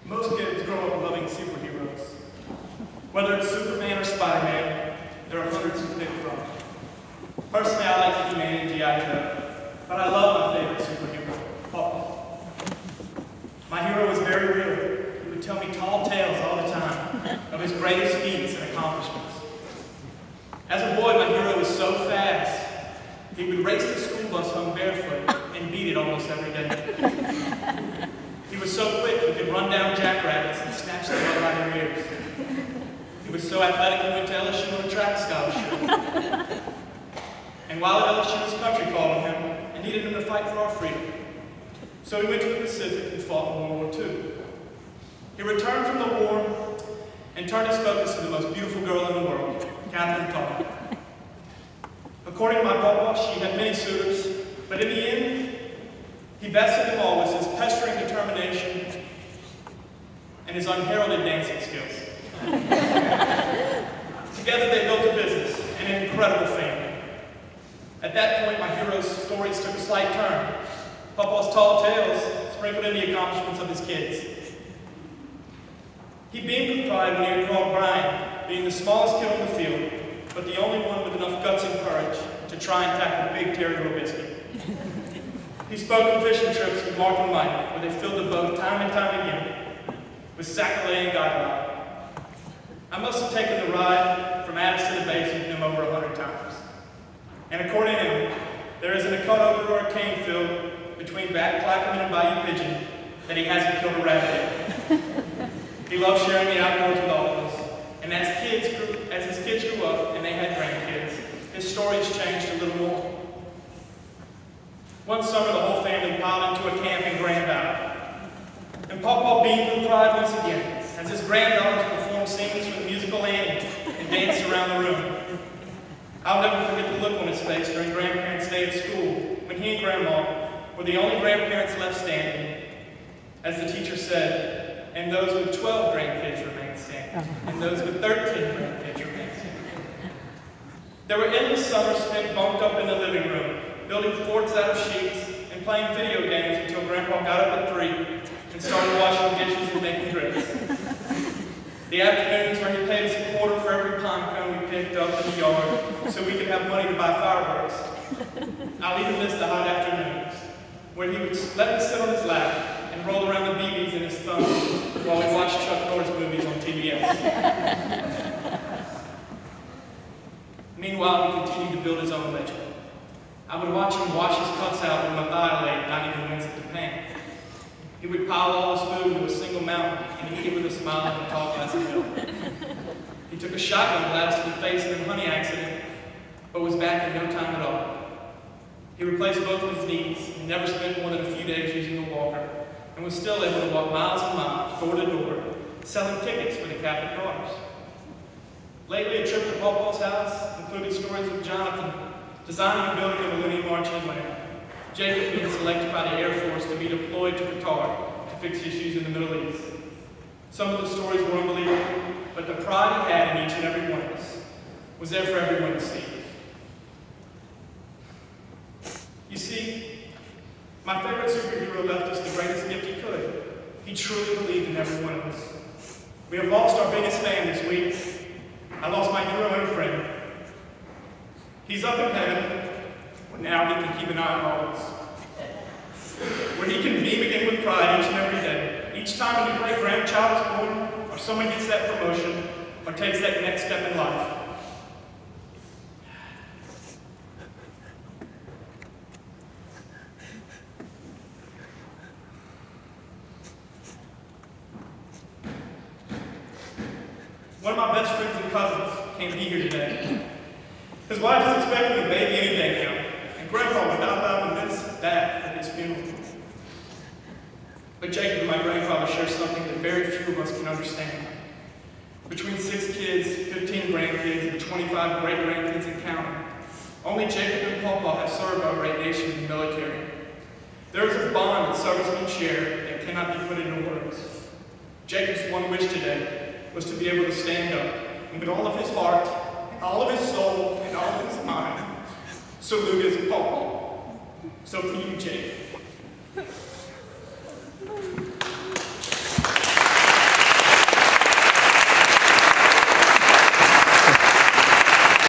Most kids grow up loving superheroes. Whether it's Superman or Spider-Man, there are hundreds to pick from. Personally, I like He-Man and G.I. Joe, but I love my favorite superhero, Paw. My hero was very real. He would tell me tall tales all the time of his greatest feats and accomplishments. As a boy, my hero was so fast, he would race the school bus home barefoot and beat it almost every day. He was so quick he could run down jackrabbits and snatch them right by their ears. He was so athletic he went to LSU on a track scholarship. And while at LSU, his country called on him and needed him to fight for our freedom. So he went to the Pacific and fought in World War II. He returned from the war and turned his focus to the most beautiful girl in the world, Catherine Todd. According to my papa, she had many suitors, but in the end, he bested them all with his pestering determination and his unheralded dancing skills. Together they built a business and an incredible family. At that point, my hero's stories took a slight turn. Papa's tall tales sprinkled in the accomplishments of his kids. He beamed with pride when he recalled Brian being the smallest kid on the field, but the only one with enough guts and courage to try and tackle Big Terry Robisky. He spoke of fishing trips with Mark and Mike, where they filled the boat time and time again with sac-a-lay and guide. I must have taken the ride from Addis to the base with him over 100 times. And according to him, there isn't a cutover or a cane field between Back Clackaman and Bayou Pigeon that he hasn't killed a rabbit in. He loved sharing the outdoors with all of us. And as his kids grew up and they had grandkids, his stories changed a little more. One summer, the whole family piled into a camp in Grand Valley. And Pawpaw beamed with pride once again as his granddaughters performed scenes from the musical Annie and danced around the room. I'll never forget the look on his face during Grandparents' Day at school when he and Grandma were the only grandparents left standing. As the teacher said, and those with 12 grandkids remained standing, and those with 13 grandkids remained standing. There were endless summers spent bunked up in the living room, building forts out of sheets and playing video games until Grandpa got up at 3 and started washing dishes and making drinks. The afternoons where he paid us a quarter for every pine cone we picked up in the yard so we could have money to buy fireworks. I'll even miss the hot afternoons where he would let me sit on his lap and roll around the BBs in his thumb while we watched Chuck Norris movies on TBS. Meanwhile, he continued to build his own legend. I would watch him wash his cuts out with my dialate, not even wince at the pain. He would pile all his food into a single mountain and eat it with a smile and a tall glass of milk. He took a shotgun blast to the face in a honey accident, but was back in no time at all. He replaced both of his knees and never spent more than a few days using a walker, and was still able to walk miles and miles, door to door, selling tickets for the Catholic cars. Lately, a trip to Pawpaw's house included stories of Jonathan designing and building a Millennium March in Atlanta, Jacob being selected by the Air Force to be deployed to Qatar to fix issues in the Middle East. Some of the stories were unbelievable, but the pride he had in each and every one of us was there for everyone to see. You see, my favorite superhero left us the greatest gift he could. He truly believed in every one of us. We have lost our biggest fan this week. I lost my hero and friend. He's up in heaven, where now he can keep an eye on all of us. Where he can beam again with pride each and every day. Each time a new great-grandchild is born, or someone gets that promotion, or takes that next step in life. One of my best friends and cousins can't be here today. His wife is expecting a baby any day now, and Grandpa would not allow him to miss that at his funeral. But Jacob and my grandfather share something that very few of us can understand. Between 6 kids, 15 grandkids, and 25 great-grandkids and counting, only Jacob and Pawpaw have served our great nation in the military. There is a bond that servicemen share that cannot be put into words. Jacob's one wish today was to be able to stand up and with all of his heart, all of his soul, and all of his mind, salute his Pawpaw. So for you, Jake,